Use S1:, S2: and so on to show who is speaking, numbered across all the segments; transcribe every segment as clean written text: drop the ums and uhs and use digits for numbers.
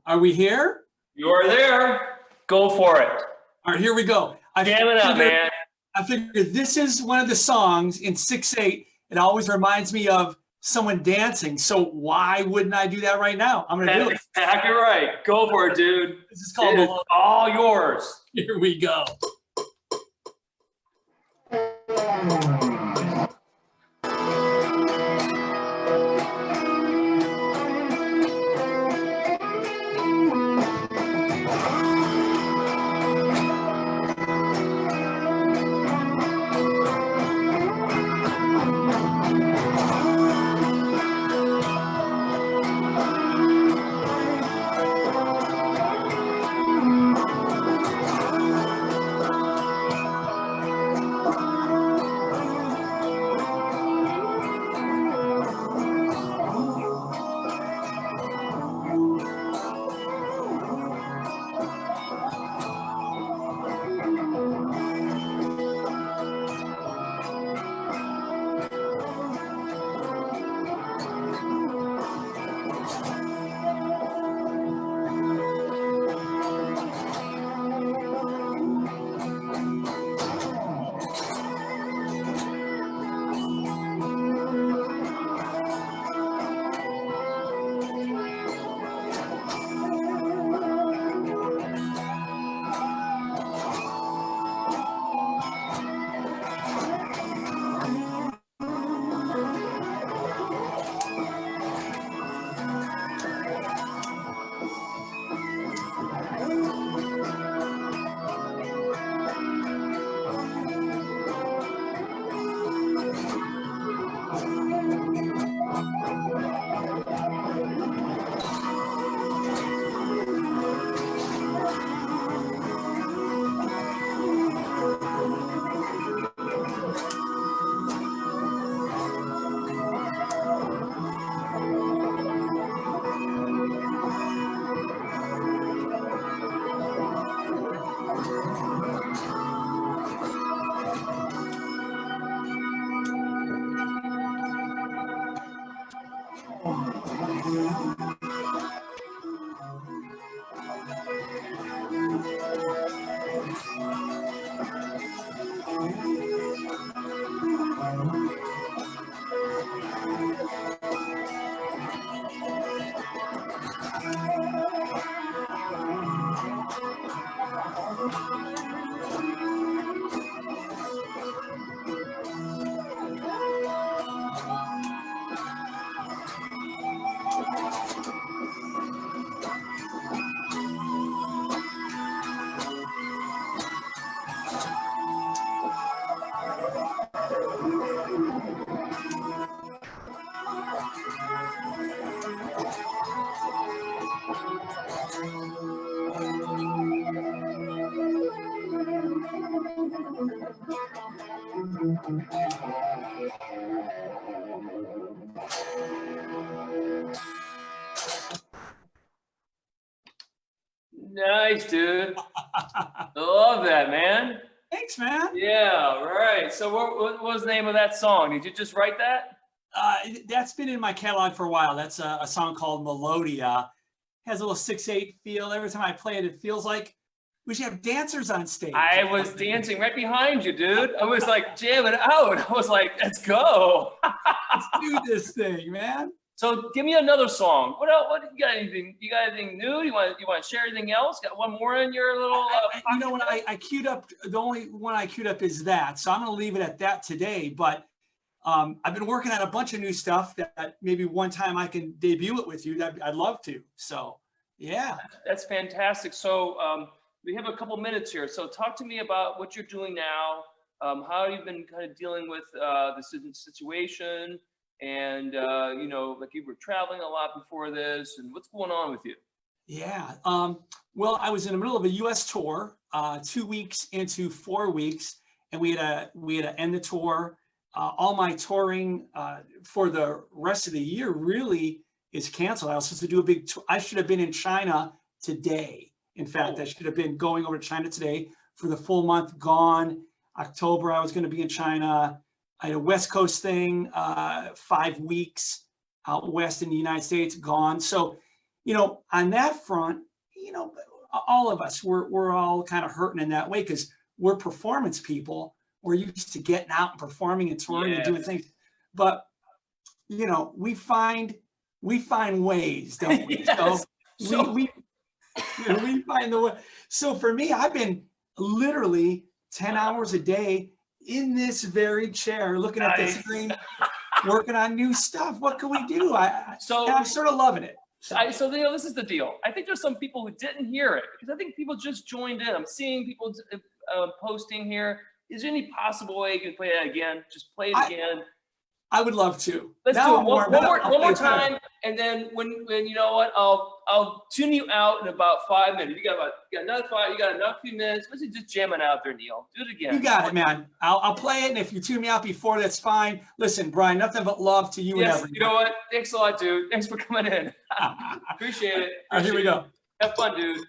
S1: Are we here?
S2: You are there. Go for it.
S1: All right, here we go.
S2: Jam it up, man.
S1: I figured this is one of the songs in 6/8. It always reminds me of someone dancing. So why wouldn't I do that right now? I'm gonna do it.
S2: Exactly right. Go for it, dude.
S1: This is called
S2: it is all yours.
S1: Here we go.
S2: Nice, dude. I love that, man.
S1: Thanks, man.
S2: Yeah, right. So what was the name of that song? Did you just write that?
S1: That's been in my catalog for a while. That's a song called Melodia. Has a little 6/8 feel. Every time I play it, it feels like we should have dancers on stage.
S2: I was dancing right behind you, dude. I was like jamming out. I was like, let's go.
S1: Let's do this thing, man.
S2: So give me another song. What else? What you got? Anything? You got anything new? You want to share anything else? Got one more in your little?
S1: You know, when I queued up, the only one I queued up is that. So I'm going to leave it at that today. But I've been working on a bunch of new stuff that maybe one time I can debut it with you. That I'd love to. So yeah,
S2: that's fantastic. So we have a couple minutes here. So talk to me about what you're doing now. How you've been kind of dealing with the situation. And, you know, like you were traveling a lot before this, and what's going on with you?
S1: Yeah. Well, I was in the middle of a U.S. tour, 2 weeks into 4 weeks, and we had to end the tour. All my touring for the rest of the year really is canceled. I was supposed to do a big tour. I should have been in China today. In fact, I should have been going over to China today for the full month, gone. October, I was going to be in China. I had a West Coast thing, 5 weeks out west in the United States, gone. So, you know, on that front, you know, all of us, we're all kind of hurting in that way because we're performance people. We're used to getting out and performing and touring and doing things. But, you know, we find ways, don't we?
S2: Yes.
S1: So we find the way. So for me, I've been literally 10 hours a day in this very chair, looking at the screen, working on new stuff. What can we do? I'm sort of loving it.
S2: So you know, this is the deal. I think there's some people who didn't hear it because I think people just joined in. I'm seeing people posting here. Is there any possible way you can play that again? Just play it again.
S1: I would love to.
S2: Let's do it one more time, and then when you know what, I'll tune you out in about 5 minutes. You got another 5. You got another few minutes. Let's just jam it out there, Neil. Do it again.
S1: You got it, man. I'll play it, and if you tune me out before, that's fine. Listen, Brian, nothing but love to you and everyone.
S2: You know what? Thanks a lot, dude. Thanks for coming in. Appreciate it.
S1: All right, here we go.
S2: Have fun, dude.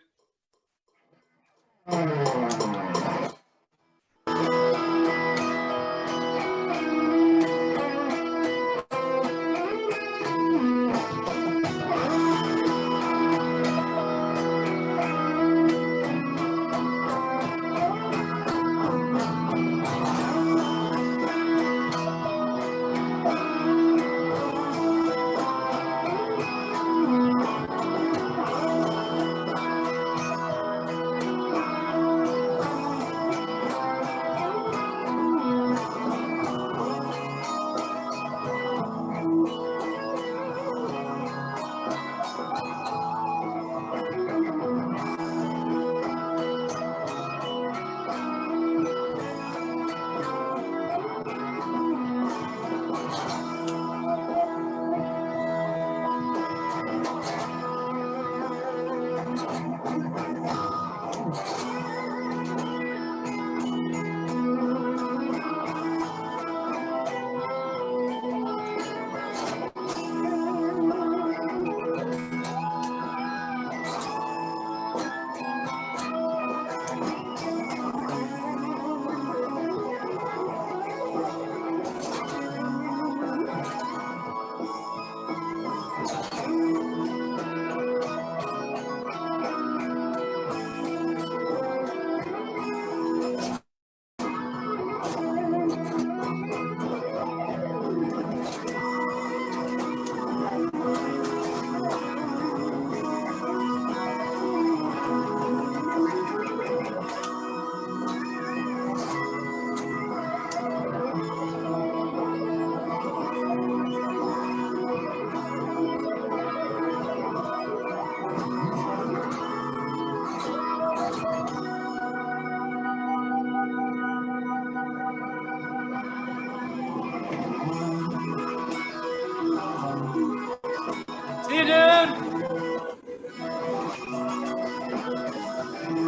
S2: See you, dude.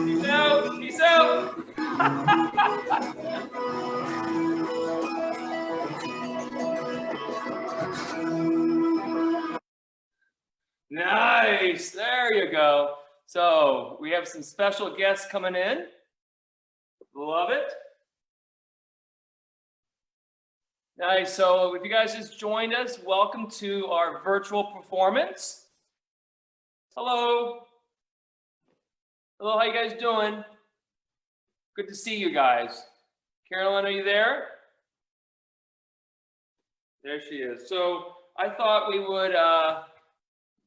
S2: Peace out. Peace out. Nice. There you go. So we have some special guests coming in. Love it. Nice. So if you guys just joined us, welcome to our virtual performance. Hello. Hello, how you guys doing? Good to see you guys. Carolyn, are you there? There she is. So I thought we would, why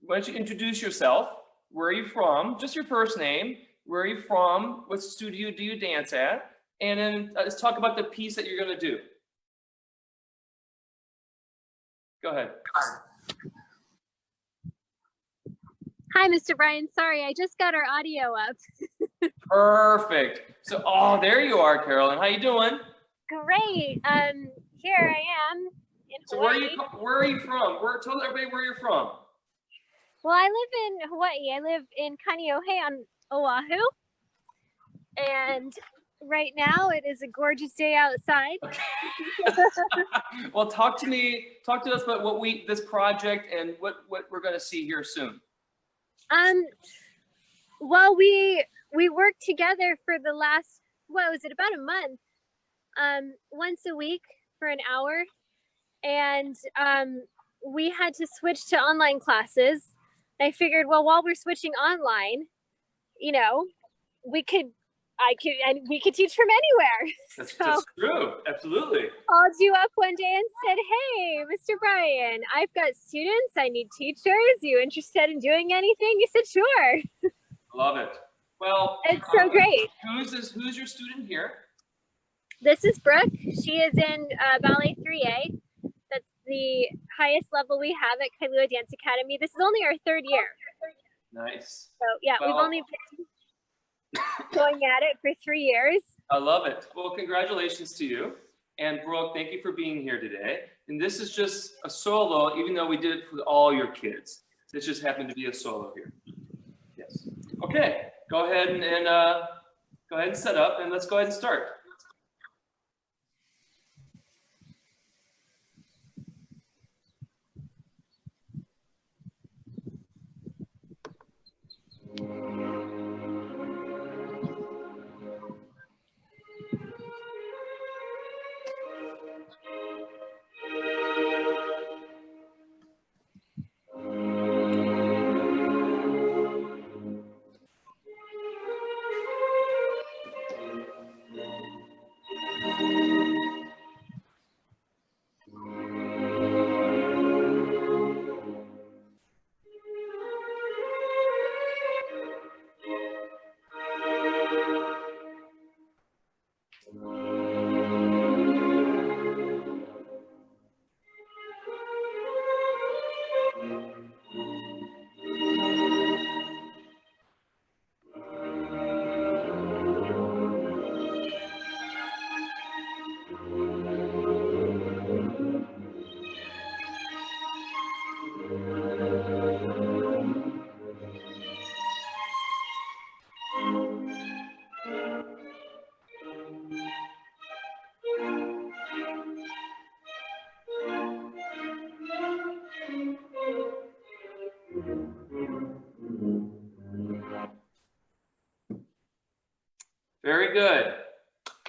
S2: don't you introduce yourself? Where are you from? Just your first name. Where are you from? What studio do you dance at? And then let's talk about the piece that you're going to do. Go ahead.
S3: Hi, Mr. Brian. Sorry, I just got our audio up.
S2: Perfect. So, oh, there you are, Carolyn. How you doing?
S3: Great. Here I am in
S2: So
S3: Hawaii.
S2: where are you from? Tell everybody where you're from.
S3: Well, I live in Hawaii. I live in Kailua on Oahu. And right now it is a gorgeous day outside.
S2: Okay. Well, talk to us about this project and what we're going to see here soon.
S3: Well, we worked together for the last what was it, about a month, once a week for an hour. And we had to switch to online classes. I figured, well, while we're switching online, you know, we could teach from anywhere.
S2: That's true. Absolutely.
S3: Called you up one day and said, hey, Mr. Brian, I've got students. I need teachers. You interested in doing anything? You said, sure.
S2: Love it. Well,
S3: It's so great.
S2: Who's your student here?
S3: This is Brooke. She is in Ballet 3A. That's the highest level we have at Kailua Dance Academy. This is only our 3rd year.
S2: Nice.
S3: So yeah,
S2: Well,
S3: we've only been going at it for 3 years.
S2: I love it. Well, congratulations to you. And Brooke, thank you for being here today. And this is just a solo, even though we did it for all your kids. This just happened to be a solo here. Yes. Okay, go ahead and set up, and let's go ahead and start. Very good.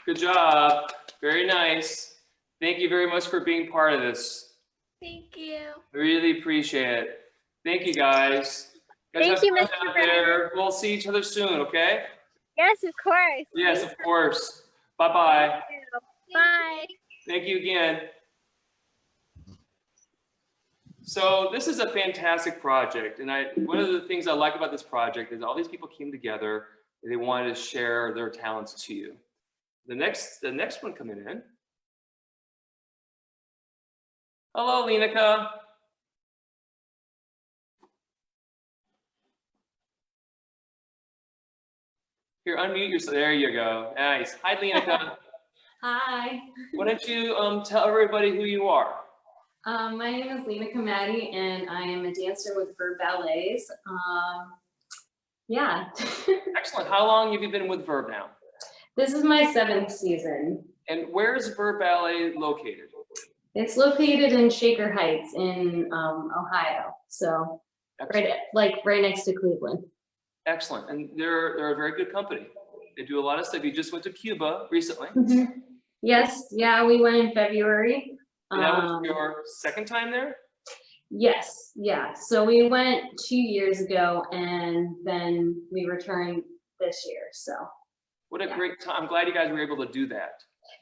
S2: Good job. Very nice. Thank you very much for being part of this.
S4: Thank you.
S2: Really appreciate it. Thank you, guys.
S3: Thank you,
S2: have
S3: Mr.
S2: fun out
S3: Brennan.
S2: there. We'll see each other soon, okay?
S3: Yes, of course.
S2: Yes, of course. Bye-bye.
S3: Bye.
S2: Thank you again. So this is a fantastic project, and one of the things I like about this project is all these people came together and they wanted to share their talents to you. The next one coming in. Hello, Lieneke. Here, unmute yourself. There you go. Nice. Hi, Lieneke.
S4: Hi.
S2: Why don't you tell everybody who you are?
S4: My name is Lieneke Maddie, and I am a dancer with Verb Ballets. Yeah.
S2: Excellent. How long have you been with Verb now?
S4: This is my 7th season.
S2: And where is Verb Ballet located?
S4: It's located in Shaker Heights in Ohio. So
S2: Excellent.
S4: right next to Cleveland.
S2: Excellent. And they're a very good company. They do a lot of stuff. You just went to Cuba recently.
S4: Mm-hmm. Yes. Yeah, we went in February.
S2: And that was your second time there?
S4: Yes. Yeah. So we went 2 years ago, and then we returned this year. So.
S2: What a great time. I'm glad you guys were able to do that.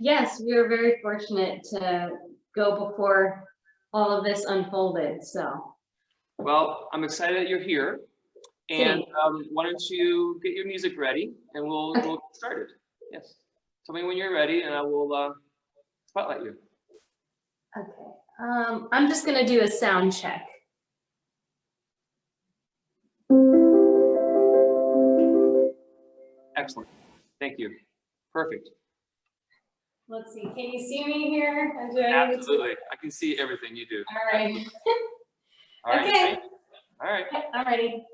S4: Yes, we were very fortunate to go before all of this unfolded. So.
S2: Well, I'm excited that you're here. And why don't you get your music ready, and we'll get started. Yes. Tell me when you're ready, and I will spotlight you.
S4: Okay. I'm just gonna do a sound check.
S2: Excellent. Thank you. Perfect.
S4: Let's see. Can you see me here?
S2: Absolutely. I can see everything you do.
S4: All right.
S2: All right.
S4: Okay.
S2: All right.
S4: I'm ready.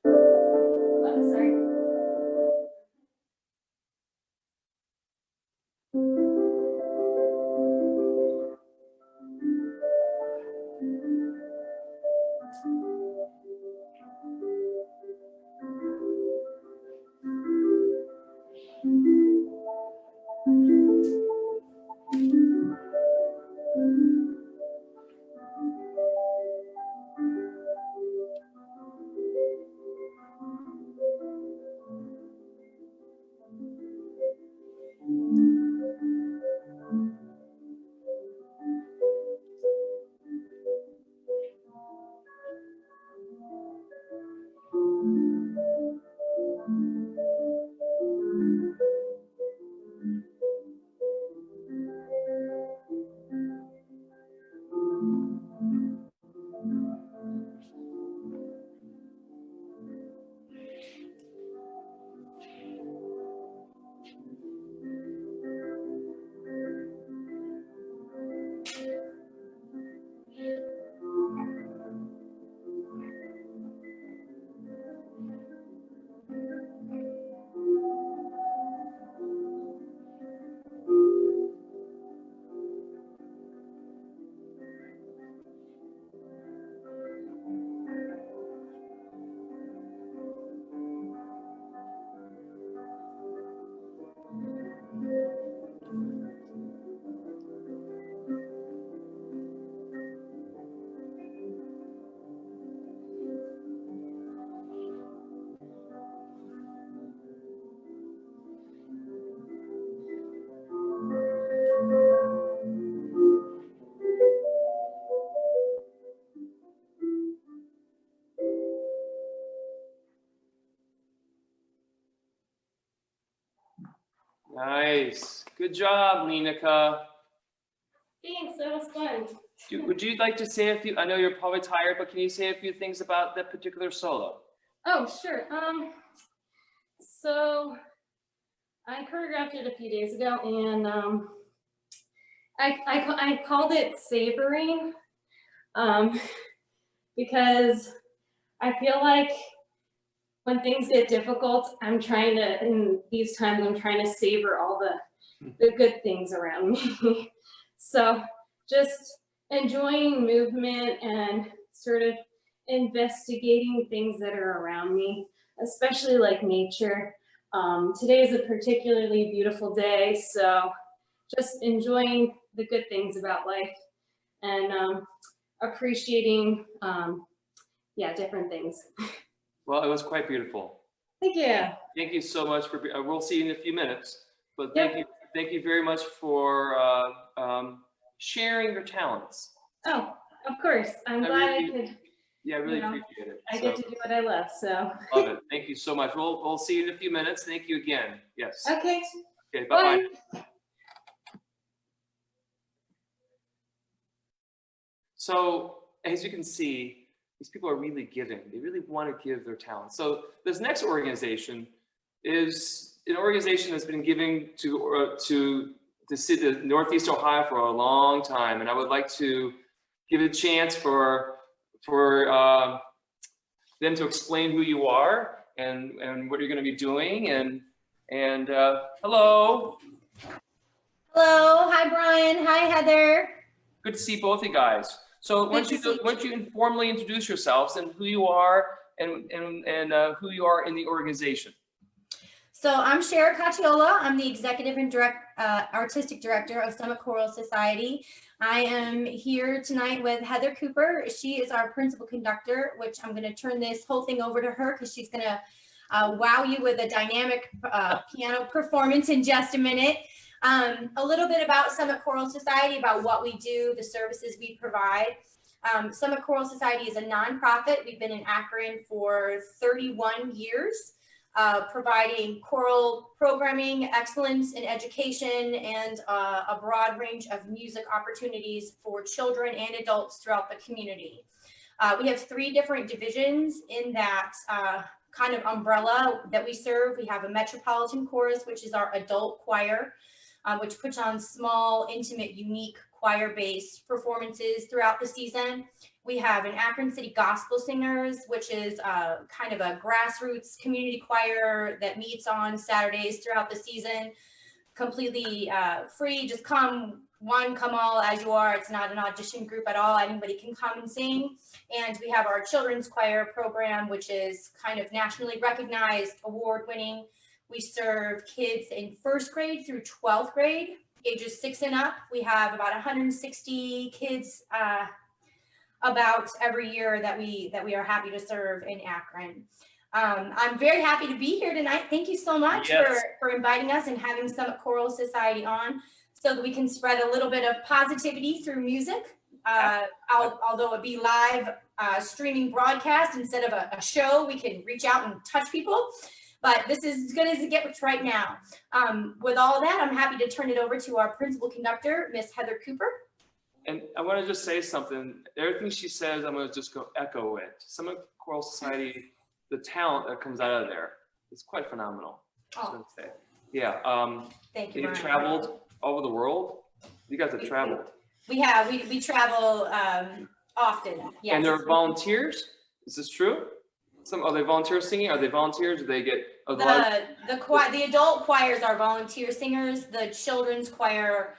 S4: Oh, sorry.
S2: Nice. Good job, Lieneke.
S4: Thanks, that was fun.
S2: Would you like to say a few, I know you're probably tired, but can you say a few things about that particular solo?
S4: Oh, sure. So I choreographed it a few days ago, and I called it savoring, because I feel like when things get difficult, in these times, I'm trying to savor all the good things around me. So just enjoying movement and sort of investigating things that are around me, especially like nature. Today is a particularly beautiful day, so just enjoying the good things about life and appreciating, different things.
S2: Well, it was quite beautiful.
S4: Thank you.
S2: Thank you so much for, we'll see you in a few minutes, but
S4: Yep.
S2: thank you very much for sharing your talents.
S4: Oh, of course. I'm glad I could.
S2: Yeah, I really
S4: You know,
S2: appreciate it.
S4: I get to do what I love, so.
S2: Love it. Thank you so much. We'll see you in a few minutes. Thank you again. Yes.
S4: Okay.
S2: Okay, bye-bye.
S4: Bye.
S2: So as you can see, these people are really giving. They really want to give their talent. So this next organization is an organization that's been giving to Northeast Ohio for a long time, and I would like to give a chance for them to explain who you are and what you're going to be doing. And hello.
S5: Hello, hi Brian, hi Heather.
S2: Good to see both of you guys. So why don't you informally introduce yourselves and who you are and who you are in the organization.
S5: So I'm Shara Caciola. I'm the executive and artistic director of Summit Choral Society. I am here tonight with Heather Cooper. She is our principal conductor, which I'm going to turn this whole thing over to her because she's going to wow you with a dynamic piano performance in just a minute. A little bit about Summit Choral Society, about what we do, the services we provide. Summit Choral Society is a nonprofit. We've been in Akron for 31 years, providing choral programming, excellence in education, and a broad range of music opportunities for children and adults throughout the community. We have 3 different divisions in that kind of umbrella that we serve. We have a Metropolitan Chorus, which is our adult choir, which puts on small, intimate, unique choir-based performances throughout the season. We have an Akron City Gospel Singers, which is kind of a grassroots community choir that meets on Saturdays throughout the season, completely free. Just come all as you are. It's not an audition group at all. Anybody can come and sing. And we have our children's choir program, which is kind of nationally recognized, award-winning. We serve kids in 1st grade through 12th grade, ages 6 and up. We have about 160 kids about every year that we are happy to serve in Akron. I'm very happy to be here tonight. Thank you so much for inviting us and having Summit Choral Society on so that we can spread a little bit of positivity through music. Although it be live streaming broadcast instead of a show, we can reach out and touch people. But this is as good as it gets right now. With all that, I'm happy to turn it over to our principal conductor, Miss Heather Cooper.
S2: And I want to just say something. Everything she says, I'm going to just go echo it. Summit Choral Society, the talent that comes out of there is quite phenomenal.
S5: Oh.
S2: Yeah.
S5: Thank you,
S2: You've
S5: Brian.
S2: traveled all over the world. You guys have traveled.
S5: We have. We travel often. Yes.
S2: And they're volunteers. Is this true? Are they volunteers singing? Are they volunteers? Do they get
S5: the adult choirs are volunteer singers. The children's choir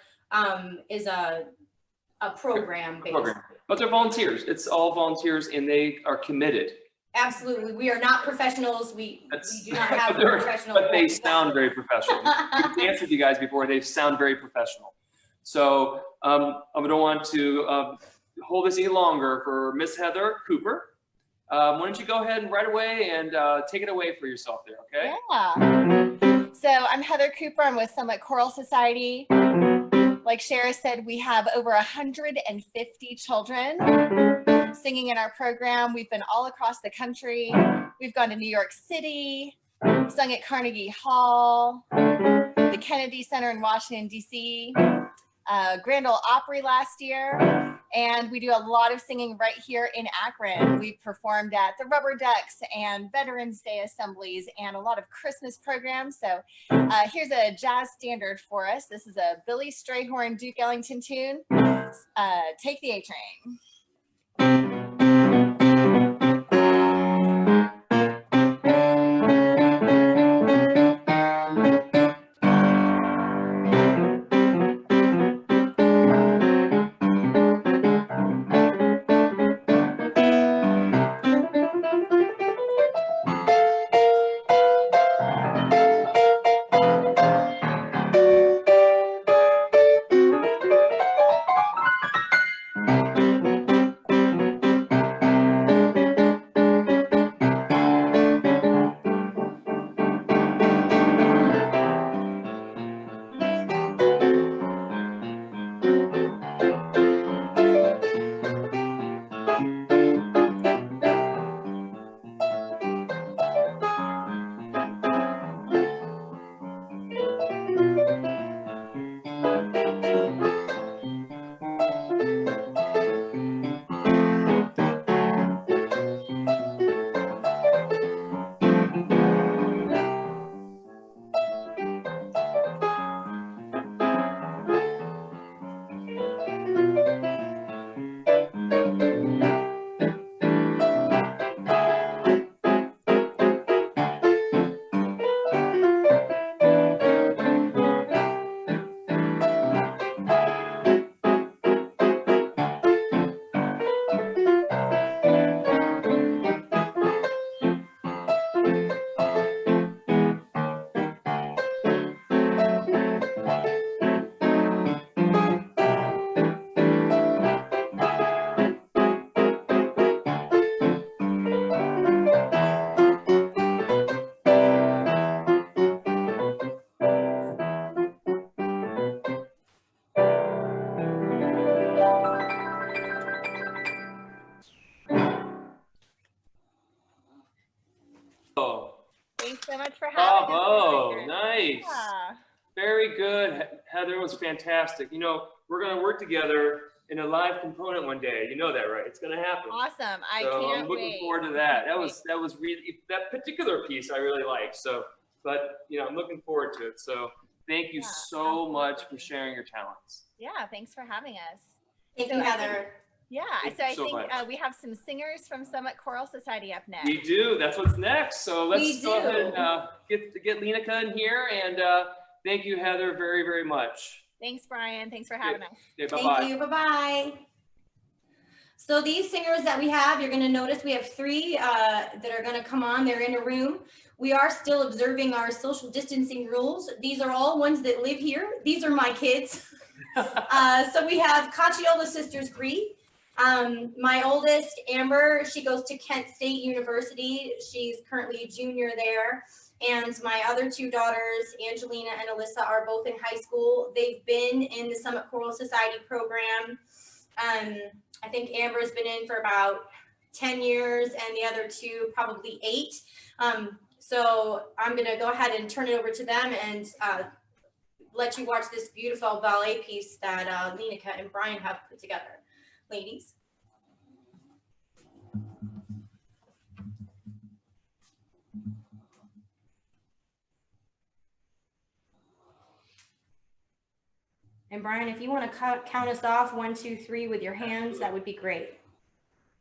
S5: is a program based.
S2: But they're volunteers. It's all volunteers, and they are committed.
S5: Absolutely, we are not professionals. We do not have professional.
S2: But they sound very professional. I've danced with you guys before. They sound very professional. So I don't want to hold this any longer for Miss Heather Cooper. Why don't you go ahead and right away and take it away for yourself there, okay?
S6: Yeah. So I'm Heather Cooper. I'm with Summit Choral Society. Like Shara said, we have over 150 children singing in our program. We've been all across the country. We've gone to New York City, sung at Carnegie Hall. the Kennedy Center in Washington, D.C., Grand Ole Opry last year, and we do a lot of singing right here in Akron. We've performed at the Rubber Ducks and Veterans Day assemblies and a lot of Christmas programs. So here's a jazz standard for us. This is a Billy Strayhorn, Duke Ellington tune, Take the A-Train. Thanks so much for having
S2: Bravo,
S6: us.
S2: nice.
S6: Yeah.
S2: Very good. Heather was fantastic. You know, we're going to work together in a live component one day. You know that, right? It's going to happen.
S6: Awesome. I
S2: So
S6: can't
S2: I'm looking
S6: wait.
S2: forward to that. That was really, that particular piece I really like. So, but you know, I'm looking forward to it. So thank you so much for sharing your talents.
S6: Yeah, thanks for having us.
S5: Thank
S6: So
S5: you,
S6: I
S5: Heather.
S6: think- Yeah,
S2: Thank
S6: so
S2: you
S6: I
S2: so
S6: think
S2: much.
S6: we have some singers from Summit Choral Society up next.
S2: We do. That's what's next. So let's
S5: We
S2: go ahead
S5: do.
S2: and get Lieneke in here. And thank you, Heather, very, very much.
S6: Thanks, Brian. Thanks for having us.
S2: Okay, bye-bye.
S5: Thank you. Bye-bye. So these singers that we have, you're going to notice we have three that are going to come on. They're in a room. We are still observing our social distancing rules. These are all ones that live here. These are my kids. So we have Caciola Sisters 3. My oldest, Amber, she goes to Kent State University. She's currently a junior there. And my other two daughters, Angelina and Alyssa, are both in high school. They've been in the Summit Choral Society program. I think Amber's been in for about 10 years and the other two probably 8. So I'm going to go ahead and turn it over to them and let you watch this beautiful ballet piece that Lieneke and Brian have put together. Ladies. And Brian, if you want to count us off 1, 2, 3 with your hands, that would be great.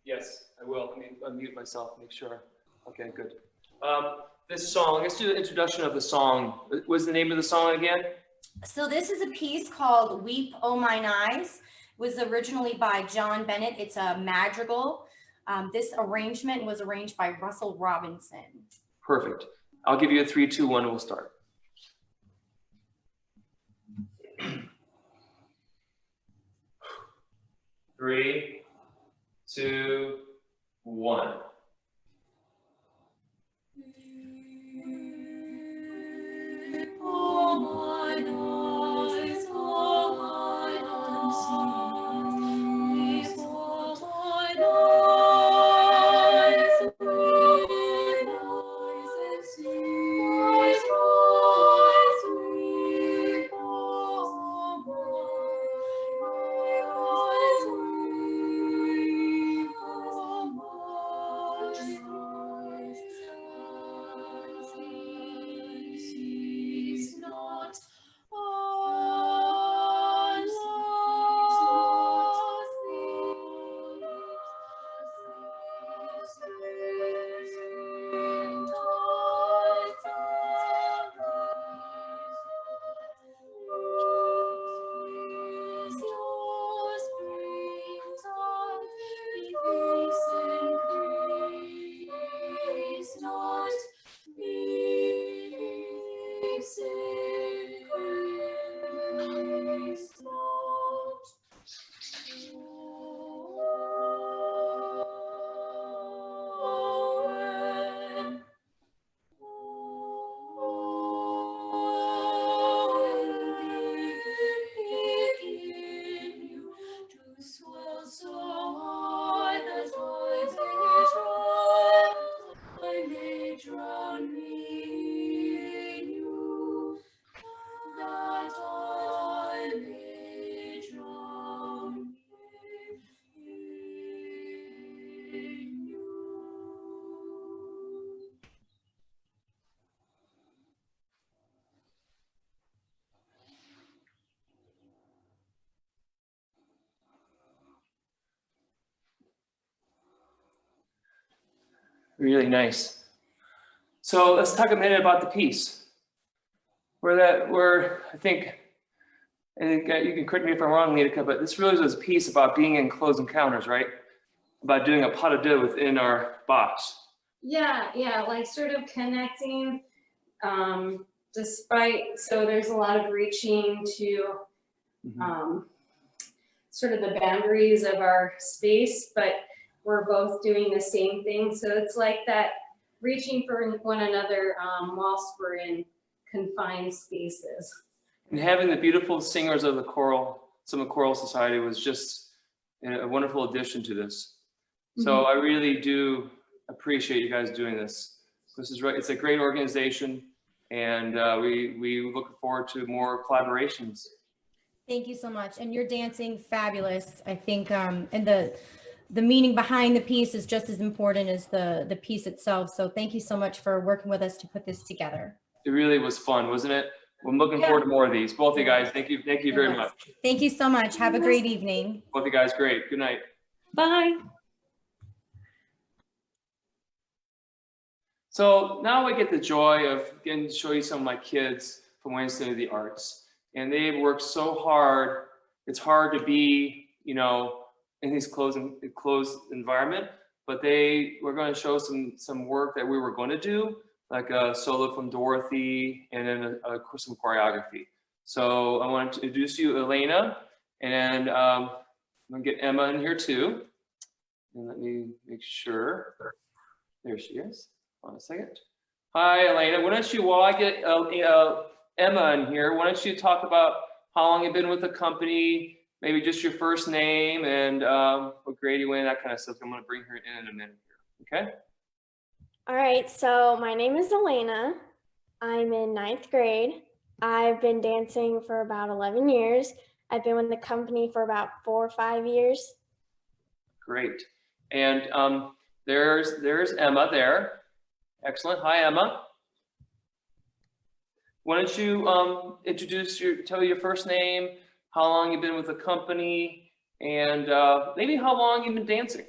S2: Yes, I will. Let me unmute myself, make sure. Okay, good. This song, let's do the introduction of the song. What's the name of the song again?
S5: So this is a piece called Weep, O Mine Eyes. It was originally by John Bennett. It's a madrigal. This arrangement was arranged by Russell Robinson.
S2: Perfect. I'll give you a 3, 2, 1, we'll start. Three, 2, 1.
S7: sing praise songs. To swell so high that I may drown me in you, that I may drown in you.
S2: Really nice. So let's talk a minute about the piece. I think you can correct me if I'm wrong, Lieneke, but this really was a piece about being in close encounters, right? About doing a pas de deux within our box.
S4: Yeah, like sort of connecting, so there's a lot of reaching to sort of the boundaries of our space, but we're both doing the same thing. So it's like that reaching for one another whilst we're in confined spaces.
S2: And having the beautiful singers of the Summit Choral Society was just a wonderful addition to this. So I really do appreciate you guys doing this. This is right. It's a great organization, and we look forward to more collaborations.
S5: Thank you so much. And you're dancing fabulous. I think, and the meaning behind the piece is just as important as the piece itself. So thank you so much for working with us to put this together.
S2: It really was fun, wasn't it? I'm looking forward to more of these. Both of you guys, thank you very much.
S5: Thank you so much. Have a great evening.
S2: Both of you guys, great. Good night.
S4: Bye.
S2: So now I get the joy of getting to show you some of my kids from Wednesday of the Arts. And they've worked so hard. It's hard to be, in this closed environment, but we're going to show some work that we were going to do, like a solo from Dorothy and then some choreography. So I want to introduce you Elena, and I'm going to get Emma in here too. And let me make sure. There she is. Hold on a second. Hi, Elena. Why don't you, while I get Emma in here, why don't you talk about how long you've been with the company, maybe just your first name and what grade you in, that kind of stuff. I'm going to bring her in a minute here. Okay?
S8: All right, so my name is Elena. I'm in 9th grade. I've been dancing for about 11 years. I've been with the company for about 4 or 5 years.
S2: Great. And there's Emma there. Excellent. Hi, Emma. Why don't you tell me your first name, how long you've been with the company, and maybe how long you've been dancing.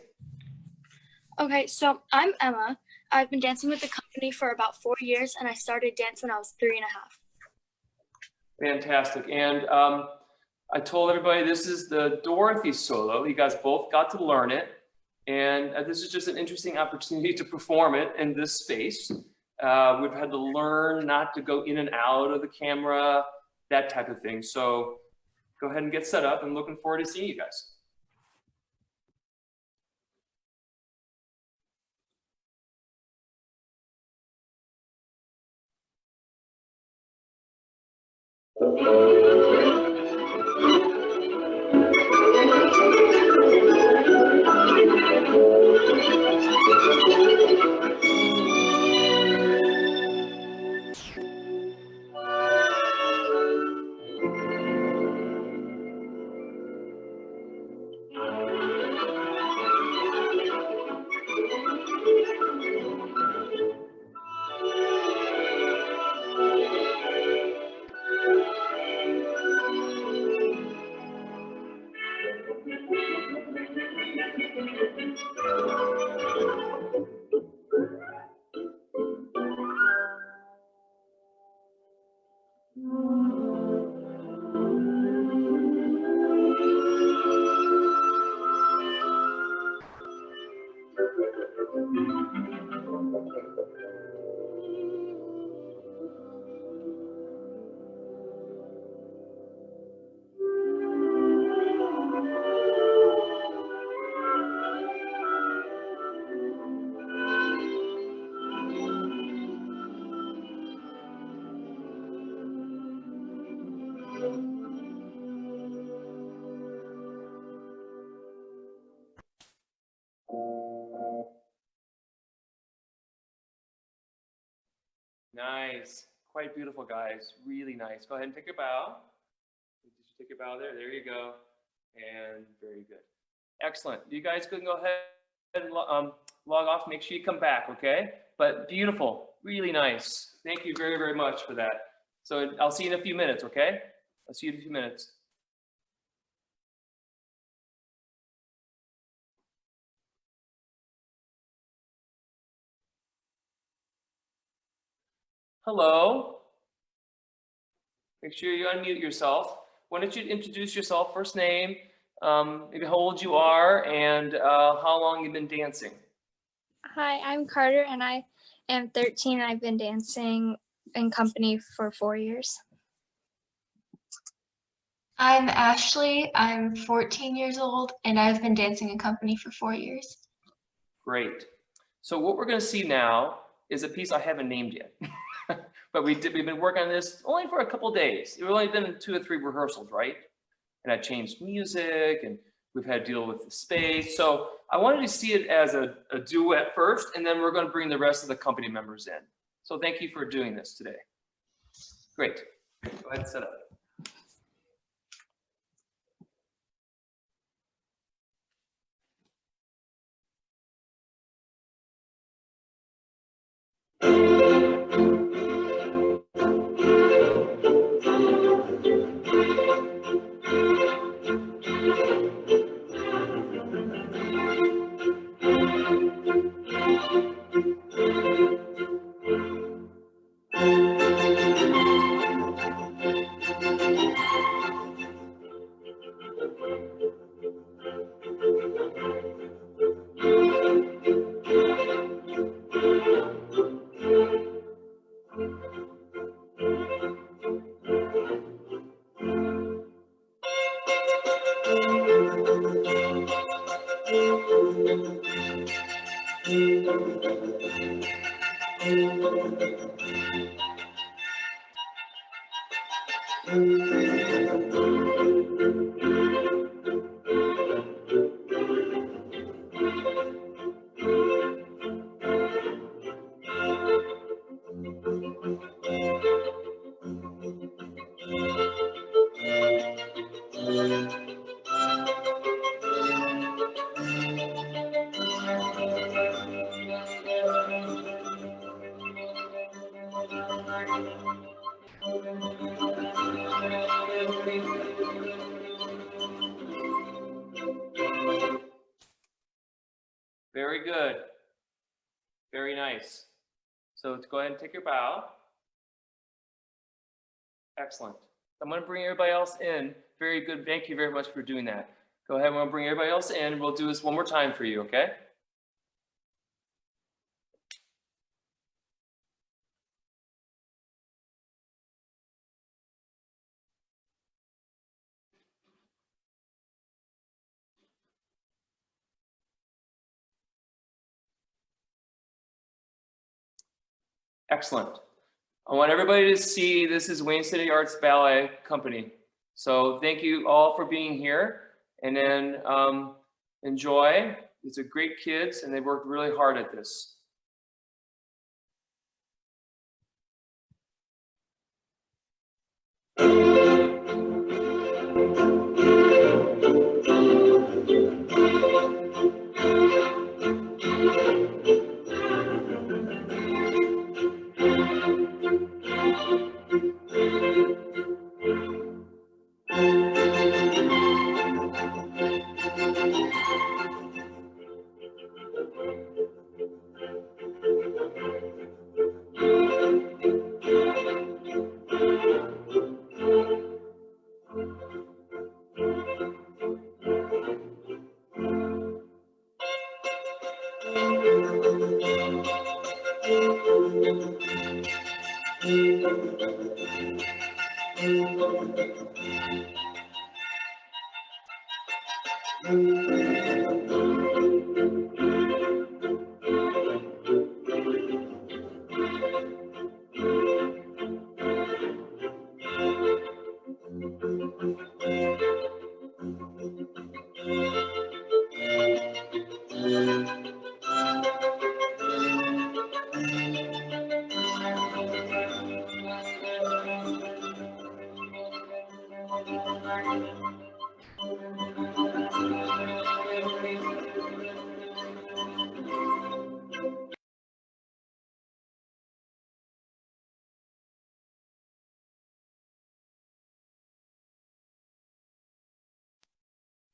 S9: Okay, so I'm Emma. I've been dancing with the company for about 4 years, and I started dance when I was 3 and a half.
S2: Fantastic. And I told everybody this is the Dorothy solo. You guys both got to learn it. And this is just an interesting opportunity to perform it in this space. We've had to learn not to go in and out of the camera, that type of thing. So go ahead and get set up. I'm looking forward to seeing you guys. Nice. Quite beautiful, guys. Really nice. Go ahead and take your bow. Just take your bow there. There you go. And very good. Excellent. You guys can go ahead and log off. Make sure you come back, okay? But beautiful. Really nice. Thank you very, very much for that. So I'll see you in a few minutes, okay? I'll see you in a few minutes. Hello. Make sure you unmute yourself. Why don't you introduce yourself, first name, maybe how old you are, and how long you've been dancing.
S9: Hi, I'm Carter and I am 13 and I've been dancing in company for 4 years.
S10: I'm Ashley. I'm 14 years old and I've been dancing in company for 4 years.
S2: Great. So what we're going to see now is a piece I haven't named yet. But we've been working on this only for a couple days. We've only been in 2 or 3 rehearsals, right? And I changed music and we've had to deal with the space. So I wanted to see it as a duet first, and then we're going to bring the rest of the company members in. So thank you for doing this today. Great. Go ahead and set up. Very good. Very nice. So let's go ahead and take your bow. Excellent. I'm going to bring everybody else in. Very good. Thank you very much for doing that. Go ahead. I'm going to bring everybody else in. We'll do this one more time for you, okay? Excellent. I want everybody to see this is Wayne City Arts Ballet Company. So thank you all for being here, and then enjoy. These are great kids and they worked really hard at this.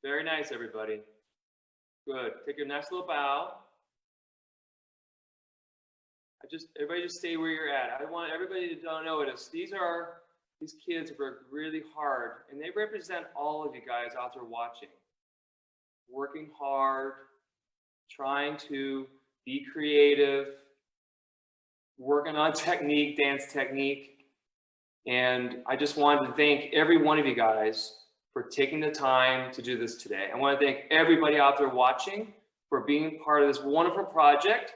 S2: Very nice, everybody. Good. Take a nice little bow. Everybody just stay where you're at. I want everybody to notice these kids work really hard, and they represent all of you guys out there watching. Working hard, trying to be creative, working on technique, dance technique. And I just wanted to thank every one of you guys for taking the time to do this today. I want to thank everybody out there watching for being part of this wonderful project.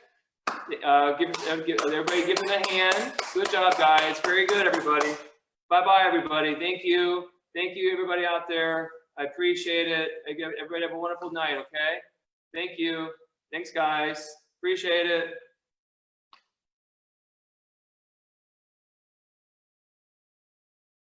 S2: Everybody give them a hand. Good job, guys. Very good, everybody. Bye-bye, everybody. Thank you. Thank you, everybody out there. I appreciate it. Everybody have a wonderful night, okay? Thank you. Thanks, guys. Appreciate it.